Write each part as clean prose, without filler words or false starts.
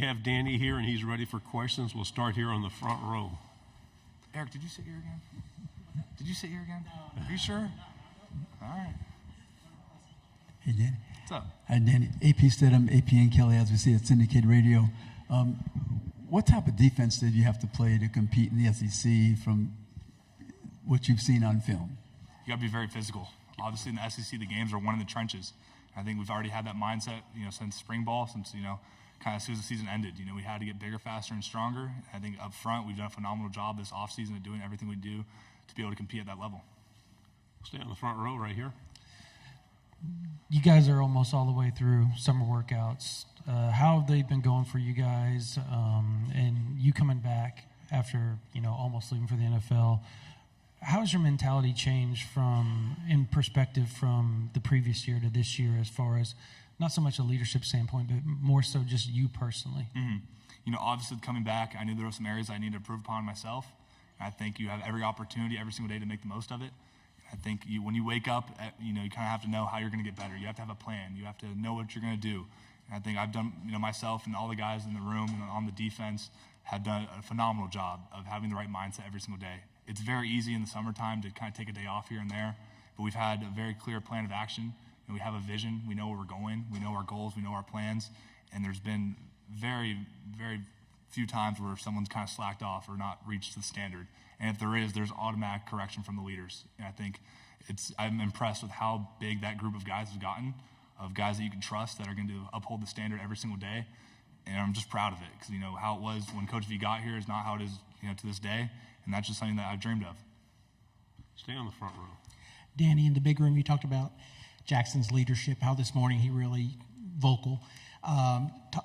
We have Danny here, and he's ready for questions. We'll start here on the front row. Eric, did you sit here again? Did you sit here again? Are you sure? All right. Hey, Danny. What's up? Hi, Danny. AP Stidham, AP and Kelly, as we see at Syndicated Radio. What type of defense did you have to play to compete in the SEC from what you've seen on film? You got to be very physical. Obviously, in the SEC, the games are won in the trenches. I think we've already had that mindset, since spring ball, since, kind of as soon as the season ended. We had to get bigger, faster, and stronger. I think up front, we've done a phenomenal job this offseason of doing everything we do to be able to compete at that level. Stay on the front row right here. You guys are almost all the way through summer workouts. How have they been going for you guys? And you coming back after, almost leaving for the NFL, how has your mentality changed in perspective from the previous year to this year, as far as not so much a leadership standpoint, but more so just you personally? Mm-hmm. Obviously coming back, I knew there were some areas I needed to improve upon myself. And I think you have every opportunity every single day to make the most of it. I think when you wake up, you kind of have to know how you're going to get better. You have to have a plan. You have to know what you're going to do. And I think I've done, myself and all the guys in the room and on the defense have done a phenomenal job of having the right mindset every single day. It's very easy in the summertime to kind of take a day off here and there, but we've had a very clear plan of action, and we have a vision. We know where we're going. We know our goals. We know our plans, and there's been very, very few times where someone's kind of slacked off or not reached the standard. And if there is, there's automatic correction from the leaders. And I think I'm impressed with how big that group of guys has gotten, of guys that you can trust that are going to uphold the standard every single day. And I'm just proud of it because, how it was when Coach V got here is not how it is, to this day. And that's just something that I've dreamed of. Stay on the front row. Danny, in the big room, you talked about Jackson's leadership, how this morning he really vocal.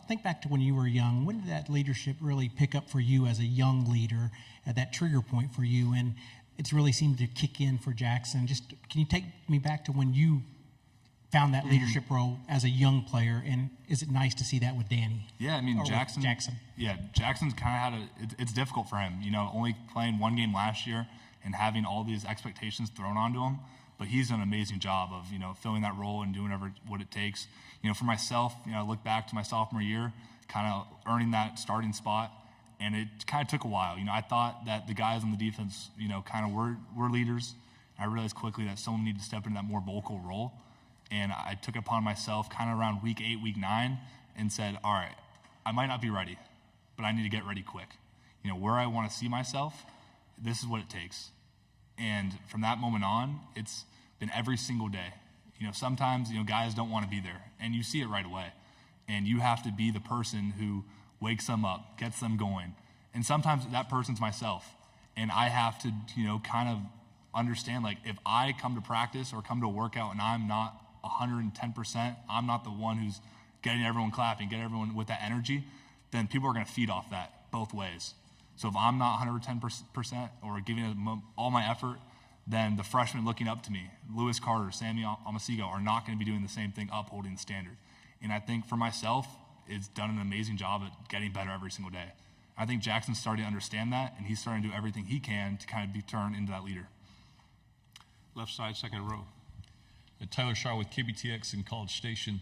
Think back to when you were young. When did that leadership really pick up for you as a young leader, at that trigger point for you? And it's really seemed to kick in for Jackson. Just can you take me back to when you found that leadership role as a young player, and is it nice to see that with Danny? Yeah, Jackson. Yeah, Jackson's kind of had it's difficult for him, only playing one game last year and having all these expectations thrown onto him. But he's done an amazing job of, filling that role and doing what it takes. For myself, I look back to my sophomore year, kind of earning that starting spot, and it kind of took a while. I thought that the guys on the defense, kind of were leaders. I realized quickly that someone needed to step into that more vocal role. And I took it upon myself kind of around week 8, week 9, and said, all right, I might not be ready, but I need to get ready quick. Where I want to see myself, this is what it takes. And from that moment on, it's been every single day. Sometimes, guys don't want to be there, and you see it right away. And you have to be the person who wakes them up, gets them going. And sometimes that person's myself. And I have to, kind of understand, like, if I come to practice or come to a workout and I'm not 110%, I'm not the one who's getting everyone clapping, getting everyone with that energy, then people are going to feed off that both ways. So if I'm not 110% or giving all my effort, then the freshmen looking up to me, Lewis Carter, Sammy Amasigo, are not going to be doing the same thing, upholding the standard. And I think for myself, it's done an amazing job at getting better every single day. I think Jackson's starting to understand that, and he's starting to do everything he can to kind of be turned into that leader. Left side, second row. Tyler Shaw with KBTX in College Station.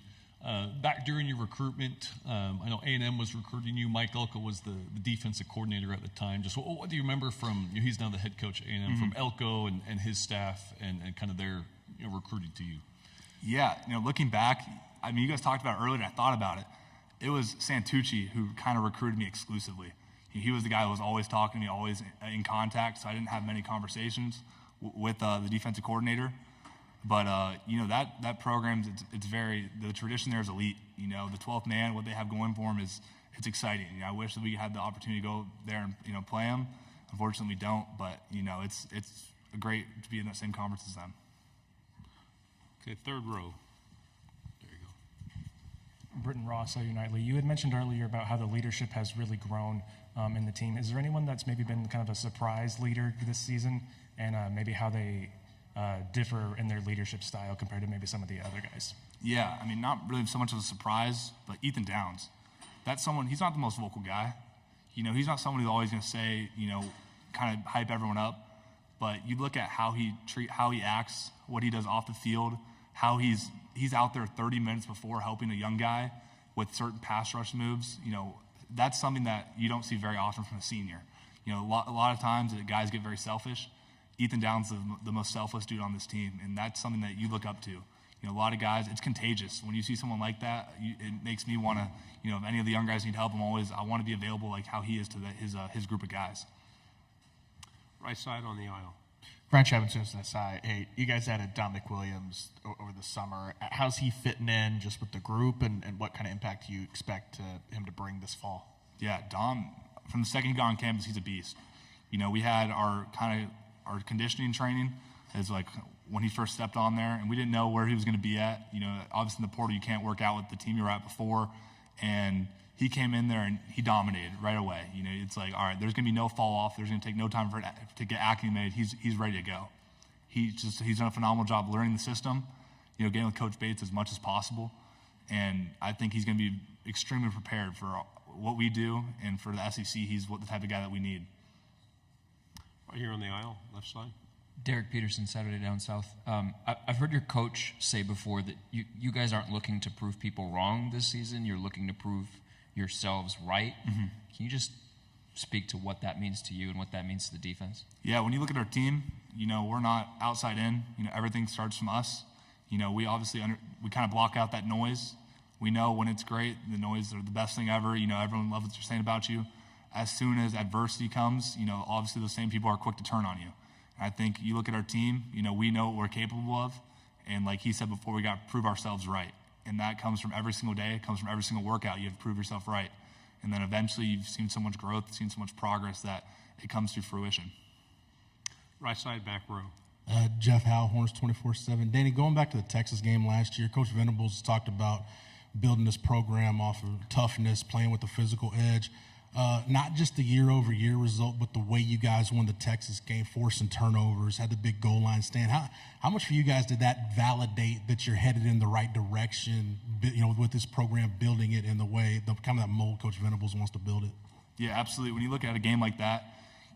Back during your recruitment, I know A&M was recruiting you. Mike Elko was the defensive coordinator at the time. Just what do you remember from, he's now the head coach at A&M, from Elko and his staff and kind of their recruiting to you? Yeah, looking back, you guys talked about it earlier, and I thought about it. It was Santucci who kind of recruited me exclusively. He was the guy who was always talking to me, always in contact, so I didn't have many conversations with the defensive coordinator. But, that program, the tradition there is elite. The 12th man, what they have going for them it's exciting. I wish that we had the opportunity to go there and, play them. Unfortunately, we don't. But, it's great to be in that same conference as them. Okay, third row. There you go. Britton Ross, OU Nightly. You had mentioned earlier about how the leadership has really grown in the team. Is there anyone that's maybe been kind of a surprise leader this season, and maybe how they differ in their leadership style compared to maybe some of the other guys? Yeah, not really so much of a surprise, but Ethan Downs. That's someone, he's not the most vocal guy. He's not someone who's always going to say, kind of hype everyone up. But you look at how he acts, what he does off the field, how he's out there 30 minutes before helping a young guy with certain pass rush moves, that's something that you don't see very often from a senior. You know, a lot of times guys get very selfish. Ethan Downs is the most selfless dude on this team, and that's something that you look up to. You know, a lot of guys, it's contagious. When you see someone like that, it makes me want to, you know, if any of the young guys need help, I want to be available like how he is to his group of guys. Right side on the aisle. Brian Chapman on the side. Hey, you guys added Dominic Williams over the summer. How's he fitting in just with the group, and what kind of impact do you expect him to bring this fall? Yeah, Dom, from the second he got on campus, he's a beast. You know, we had our conditioning training is like when he first stepped on there, and we didn't know where he was going to be at. You know, obviously in the portal you can't work out with the team you were at before, and he came in there and he dominated right away. You know, it's like, all right, there's going to be no fall off. There's going to take no time for it to get acclimated. He's ready to go. He's done a phenomenal job learning the system, you know, getting with Coach Bates as much as possible, and I think he's going to be extremely prepared for what we do, and for the SEC, he's the type of guy that we need. Right here on the aisle, left side. Derek Peterson, Saturday Down South. I've heard your coach say before that you guys aren't looking to prove people wrong this season. You're looking to prove yourselves right. Mm-hmm. Can you just speak to what that means to you and what that means to the defense? Yeah, when you look at our team, you know, we're not outside in. You know, everything starts from us. You know, we obviously we kind of block out that noise. We know when it's great, the noise are the best thing ever. You know, everyone loves what they're saying about you. As soon as adversity comes, you know, obviously those same people are quick to turn on you. I think you look at our team, you know, we know what we're capable of. And like he said before, we got to prove ourselves right. And that comes from every single day. It comes from every single workout. You have to prove yourself right. And then eventually you've seen so much growth, seen so much progress that it comes to fruition. Right side, back row. Jeff Howe, Horns 24/7. Danny, going back to the Texas game last year, Coach Venables talked about building this program off of toughness, playing with the physical edge. Not just the year-over-year result, but the way you guys won the Texas game, forcing turnovers, had the big goal line stand. How much for you guys did that validate that you're headed in the right direction, you know, with this program, building it in the way, kind of that mold Coach Venables wants to build it? Yeah, absolutely. When you look at a game like that,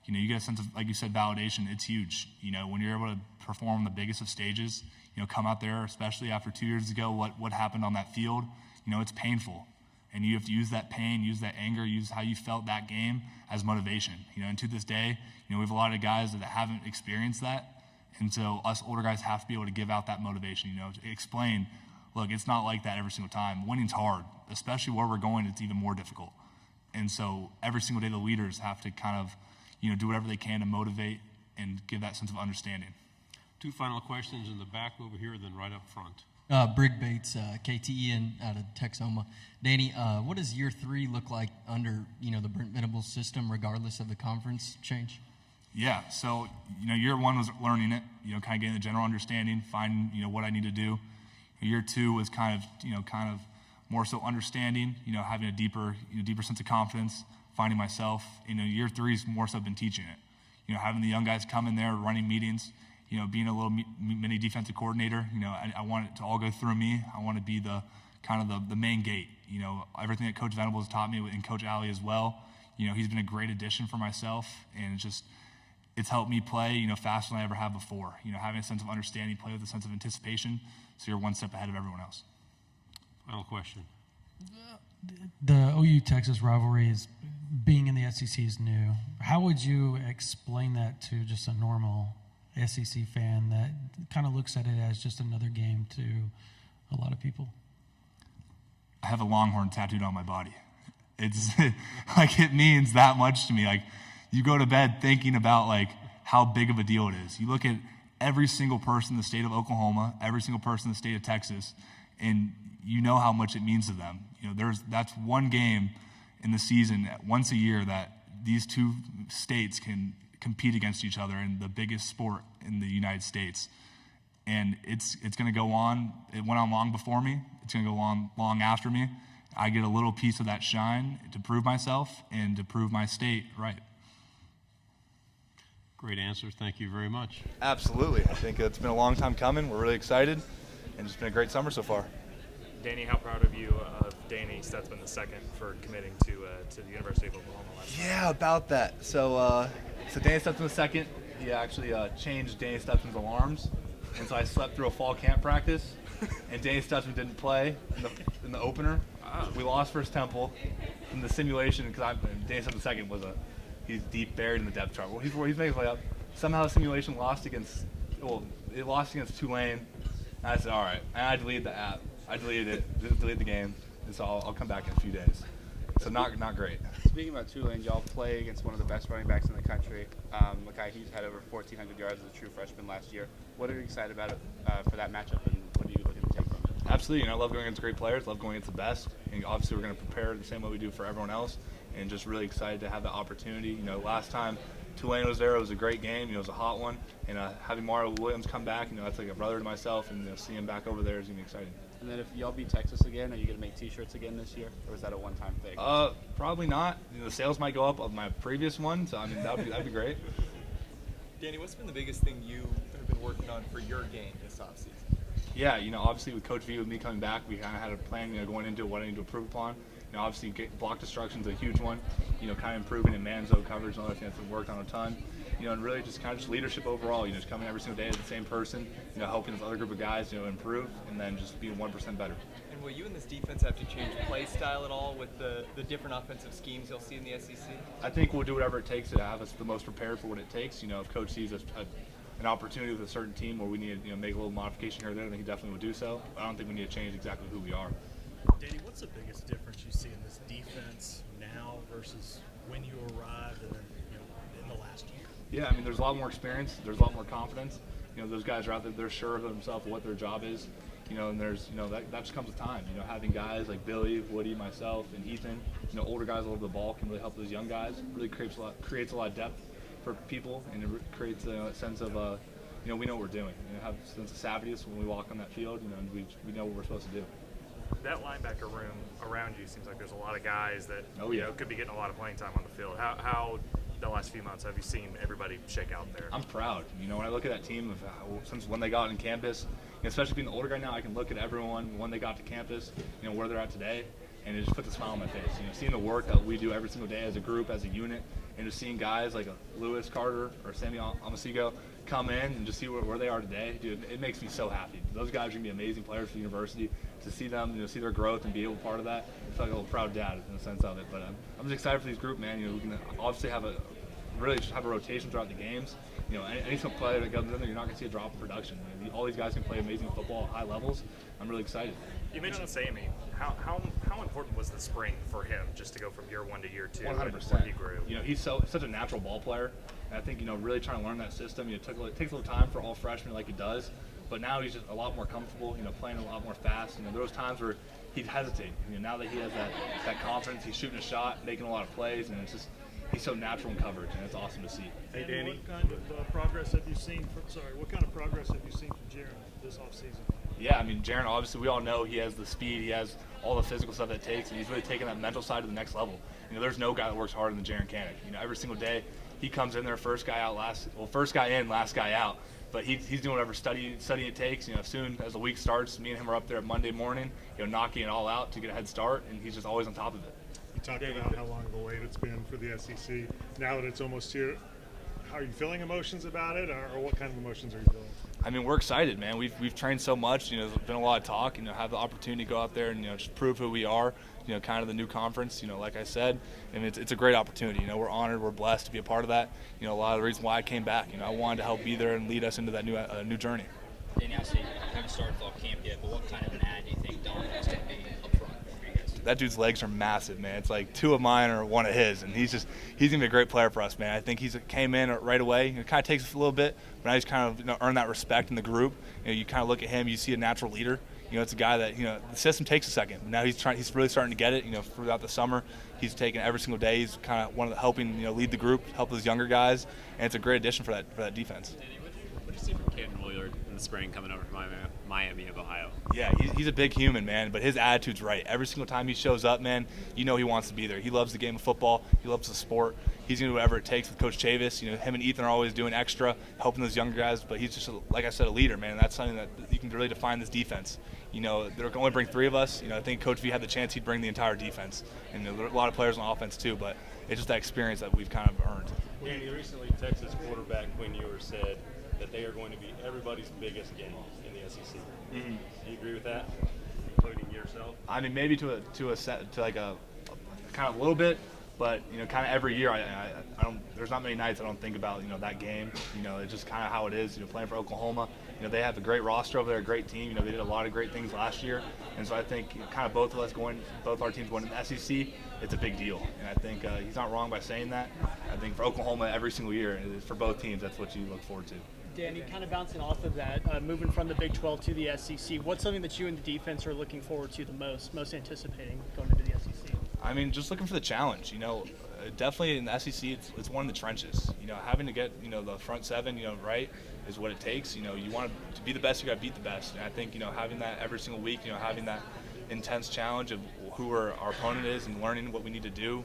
you know, you get a sense of, like you said, validation. It's huge. You know, when you're able to perform the biggest of stages, you know, come out there, especially after 2 years ago, what happened on that field, you know, it's painful. And you have to use that pain, use that anger, use how you felt that game as motivation. You know, and to this day, you know, we have a lot of guys that haven't experienced that. And so us older guys have to be able to give out that motivation, you know, to explain, look, it's not like that every single time. Winning's hard, especially where we're going, it's even more difficult. And so every single day the leaders have to kind of, you know, do whatever they can to motivate and give that sense of understanding. Two final questions in the back over here, then right up front. Brig Bates, KTEN out of Texoma. Danny, what does year 3 look like under, you know, the Brent Venables system, regardless of the conference change? Yeah, so, you know, year 1 was learning it, you know, kind of getting the general understanding, finding, you know, what I need to do. Year 2 was kind of more so understanding, you know, having a deeper sense of confidence, finding myself. You know, year 3 is more so been teaching it. You know, having the young guys come in there, running meetings, you know, being a little mini defensive coordinator. You know, I want it to all go through me. I want to be the kind of the main gate. You know, everything that Coach Venables taught me, and Coach Alley as well. You know, he's been a great addition for myself, and it's helped me play, you know, faster than I ever have before. You know, having a sense of understanding, play with a sense of anticipation, so you're one step ahead of everyone else. Final question. The OU-Texas rivalry is being in the SEC is new. How would you explain that to just a normal SEC fan that kind of looks at it as just another game to a lot of people? I have a Longhorn tattooed on my body. It's like, it means that much to me. Like, you go to bed thinking about like how big of a deal it is. You look at every single person in the state of Oklahoma, every single person in the state of Texas, and you know how much it means to them. You know, that's one game in the season once a year that these two states can compete against each other in the biggest sport in the United States. And it's going to go on. It went on long before me. It's going to go on long after me. I get a little piece of that shine to prove myself and to prove my state right. Great answer. Thank you very much. Absolutely. I think it's been a long time coming. We're really excited, and it's been a great summer so far. Danny, how proud of you of Danny Stutsman II for committing to the University of Oklahoma last night? Yeah, about that. So Danny Stutsman II, he actually changed Danny Stutsman's alarms, and so I slept through a fall camp practice, and Danny Stutsman didn't play in the opener. we lost versus Temple in the simulation because Danny Stutsman second he's deep buried in the depth chart. Well, he's making play up. Somehow the simulation it lost against Tulane. And I said, all right. And I deleted the app. I deleted it, deleted the game. And so I'll come back in a few days. So not great. Speaking about Tulane, y'all play against one of the best running backs in the country. A guy who's had over 1,400 yards as a true freshman last year. What are you excited about for that matchup, and what are you looking to take from it? Absolutely. I love going against great players. Love going against the best. And obviously, we're going to prepare the same way we do for everyone else. And just really excited to have that opportunity. Last time Tulane was there, it was a great game. It was a hot one. And having Mario Williams come back, that's like a brother to myself. And seeing him back over there is going to be exciting. And then if y'all beat Texas again, are you going to make T-shirts again this year, or is that a one-time thing? Probably not. The sales might go up of my previous one, so that'd be great. Danny, what's been the biggest thing you have been working on for your game this offseason? Yeah, obviously with Coach V, with me coming back, we kind of had a plan, going into what I need to improve upon. Obviously block destruction is a huge one. Kind of improving in man zone coverage and all that things that we've worked on a ton. And really just kind of just leadership overall. Just coming every single day as the same person. Helping this other group of guys, improve, and then just being 1% better. And will you and this defense have to change play style at all with the different offensive schemes you'll see in the SEC? I think we'll do whatever it takes to have us the most prepared for what it takes. If Coach sees an opportunity with a certain team where we need to make a little modification here or there, then he definitely will do so. But I don't think we need to change exactly who we are. Danny, what's the biggest difference you see in this defense now versus when you arrived and then, in the last year? Yeah, there's a lot more experience. There's a lot more confidence. Those guys are out there. They're sure of themselves what their job is. And there's, that just comes with time. Having guys like Billy, Woody, myself, and Ethan, older guys all over the ball can really help those young guys. Really creates a lot of depth for people, and it creates a sense of, we know what we're doing. Have a sense of savviness when we walk on that field. And we know what we're supposed to do. That linebacker room around you seems like there's a lot of guys that could be getting a lot of playing time on the field. How the last few months have you seen everybody shake out there? I'm proud. When I look at that team since when they got on campus, especially being the older guy now, I can look at everyone when they got to campus, where they're at today, and it just puts a smile on my face. Seeing the work that we do every single day as a group, as a unit, and just seeing guys like Lewis Carter or Sammy Amasigo come in and just see where they are today, dude, it makes me so happy. Those guys are going to be amazing players for the university. To see them, see their growth and be able to be part of that, I feel like a little proud dad in the sense of it. But I'm just excited for these group, man. We can obviously have a rotation throughout the games. Any single player that comes in there, you're not going to see a drop in production. All these guys can play amazing football at high levels. I'm really excited. You mentioned Sammy. How important was the spring for him just to go from year one to year two? 100%. He grew. He's such a natural ball player. And I think really trying to learn that system. It takes a little time for all freshmen like it does. But now he's just a lot more comfortable, playing a lot more fast. There was times where he'd hesitate. Now that he has that confidence, he's shooting a shot, making a lot of plays, and it's just he's so natural in coverage, and it's awesome to see. Hey, Danny, what kind of progress have you seen from Jaron this offseason? Yeah, Jaron, obviously we all know he has the speed, he has all the physical stuff that it takes, and he's really taking that mental side to the next level. There's no guy that works harder than Jaron Kanek. Every single day he comes in there, first guy in, last guy out. But he's doing whatever study it takes. As soon as the week starts, me and him are up there Monday morning, knocking it all out to get a head start, and he's just always on top of it. You talked about how long of a wait it's been for the SEC. Now that it's almost here, how are you feeling emotions about it, or what kind of emotions are you feeling? We're excited, man. We've trained so much. There's been a lot of talk. Have the opportunity to go out there and just prove who we are. Kind of the new conference. Like I said, and it's a great opportunity. We're honored. We're blessed to be a part of that. A lot of the reasons why I came back. I wanted to help be there and lead us into that new journey. Danny, obviously, you haven't started fall camp yet, but what kind of an ad do you think Don is going to be up front for you guys? That dude's legs are massive, man. It's like two of mine or one of his, and he's going to be a great player for us, man. I think he's came in right away. It kind of takes us a little bit, but now he's kind of earned that respect in the group. You kind of look at him, you see a natural leader. It's a guy that the system takes a second. Now he's really starting to get it. Throughout the summer, he's taking every single day. He's kind of one of the helping lead the group, help those younger guys, and it's a great addition for that defense. What did you see from Caden Willard in the spring coming over from Miami of Ohio? Yeah, he's a big human, man, but his attitude's right. Every single time he shows up, man, he wants to be there. He loves the game of football. He loves the sport. He's going to do whatever it takes with Coach Chavis. Him and Ethan are always doing extra, helping those younger guys, but he's just, like I said, a leader, man, and that's something that you can really define this defense. They're only bring three of us. I think Coach V had the chance, he'd bring the entire defense. And there are a lot of players on offense too, but it's just that experience that we've kind of earned. Danny, recently Texas quarterback Quinn Ewers said that they are going to be everybody's biggest game in the SEC. Mm-hmm. Do you agree with that? including yourself? I mean, maybe to like a kind of a little bit, but kind of every year I don't. There's not many nights I don't think about that game. It's just kind of how it is. Playing for Oklahoma. They have a great roster over there, a great team. They did a lot of great things last year, and so I think kind of both our teams going to the SEC, it's a big deal. And I think he's not wrong by saying that. I think for Oklahoma every single year, for both teams, that's what you look forward to. Danny, kind of bouncing off of that, moving from the Big 12 to the SEC, what's something that you and the defense are looking forward to the most anticipating going into the SEC? I mean, just looking for the challenge. Definitely in the SEC, it's one of the trenches. Having to get the front seven right is what it takes. You want to be the best, you got to beat the best. And I think having that every single week, having that intense challenge of who our opponent is and learning what we need to do,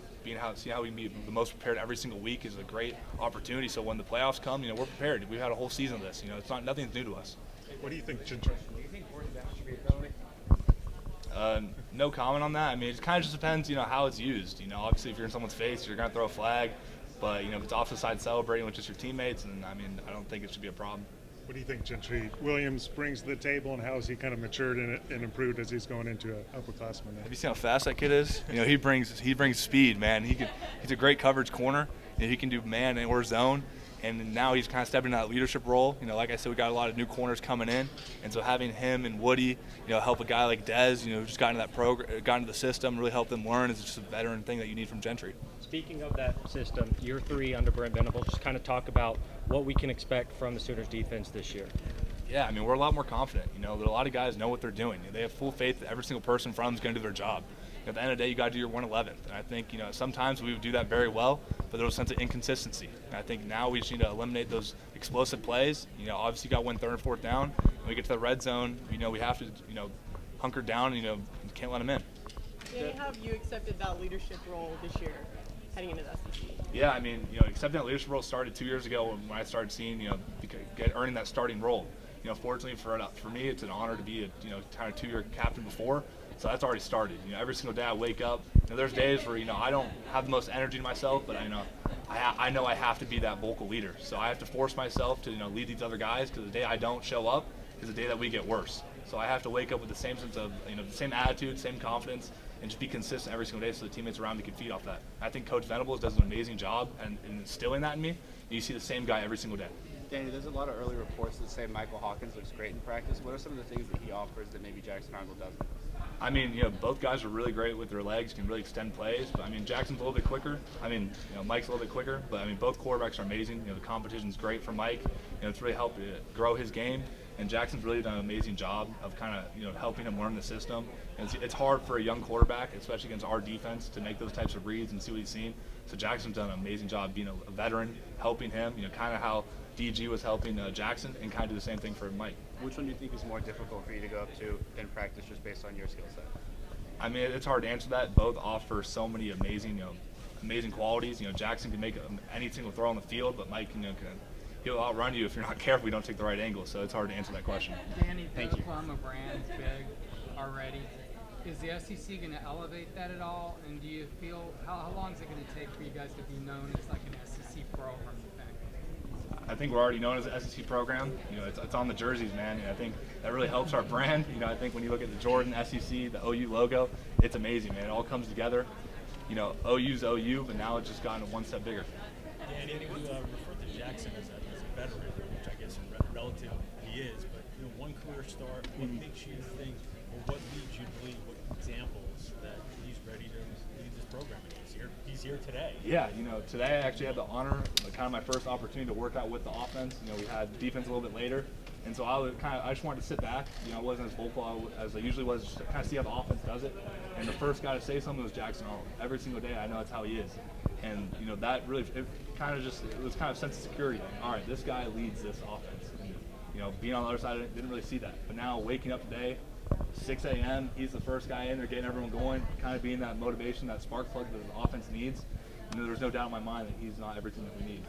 see how we can be the most prepared every single week is a great opportunity. So when the playoffs come, we're prepared. We've had a whole season of this. Nothing's new to us. What do you think, Ginger? Do you think quarterback should be a penalty? No comment on that. I mean, it kind of just depends, how it's used. Obviously, if you're in someone's face, you're going to throw a flag. But, if it's off the side celebrating with just your teammates, then, I don't think it should be a problem. What do you think Gentry Williams brings to the table, and how has he kind of matured and improved as he's going into an upperclassman? Have you seen how fast that kid is? He brings speed, man. He's a great coverage corner. He can do man or zone. And now he's kind of stepping into that leadership role. Like I said, we got a lot of new corners coming in, and so having him and Woody, help a guy like Dez, who just got into that got into the system, really help them learn is just a veteran thing that you need from Gentry. Speaking of that system, year 3 under Brent Venables, just kind of talk about what we can expect from the Sooners defense this year. Yeah, we're a lot more confident. That a lot of guys know what they're doing. They have full faith that every single person in front of them is going to do their job. At the end of the day, you got to do your 111th. And I think, sometimes we would do that very well, but there was a sense of inconsistency. And I think now we just need to eliminate those explosive plays. Obviously you got to win 3rd and 4th down. When we get to the red zone, we have to, hunker down and, can't let them in. Danny, how have you accepted that leadership role this year, heading into the SEC? Yeah, accepting that leadership role started 2 years ago when I started seeing, earning that starting role. Fortunately for me, it's an honor to be a kind of 2-year captain before. So that's already started. Every single day I wake up. There's days where I don't have the most energy to myself, but I know I have to be that vocal leader. So I have to force myself to lead these other guys, because the day I don't show up is the day that we get worse. So I have to wake up with the same sense of the same attitude, same confidence, and just be consistent every single day so the teammates around me can feed off that. I think Coach Venables does an amazing job in instilling that in me. You see the same guy every single day. Danny, there's a lot of early reports that say Michael Hawkins looks great in practice. What are some of the things that he offers that maybe Jackson Arnold doesn't? Both guys are really great with their legs, can really extend plays. But Jackson's a little bit quicker. Mike's a little bit quicker. But both quarterbacks are amazing. The competition's great for Mike. It's really helped grow his game. And Jackson's really done an amazing job of kind of helping him learn the system. And it's hard for a young quarterback, especially against our defense, to make those types of reads and see what he's seen. So Jackson's done an amazing job being a veteran, helping him. Kind of how DG was helping Jackson, and kind of do the same thing for Mike. Which one do you think is more difficult for you to go up to in practice, just based on your skill set? It's hard to answer that. Both offer so many amazing, amazing qualities. Jackson can make any single throw on the field, but Mike, he'll outrun you if you're not careful. You don't take the right angle. So it's hard to answer that question. Danny, the Thank you. Oklahoma brand's big already. Is the SEC going to elevate that at all? And do you feel how long is it going to take for you guys to be known as like an SEC program? I think we're already known as an SEC program. It's on the jerseys, man. And I think that really helps our brand. I think when you look at the Jordan SEC, the OU logo, it's amazing, man. It all comes together. OU's OU, but now it's just gotten one step bigger. Danny, you refer to Jackson as a veteran, which I guess in relative he is, but one career start, what makes you think, or what leads you to believe, what examples that he's ready to lead this program? He's here today. Yeah, today I actually had the honor, kind of my first opportunity to work out with the offense. We had defense a little bit later, and so I just wanted to sit back. I wasn't as vocal as I usually was, just to kind of see how the offense does it. And the first guy to say something was Jackson Arnold. Every single day, I know that's how he is. And that really, it was kind of sense of security. All right, this guy leads this offense. And, being on the other side of it, didn't really see that. But now waking up today, 6 a.m., he's the first guy in there, getting everyone going, kind of being that motivation, that spark plug that the offense needs. There's no doubt in my mind that he's not everything that we need.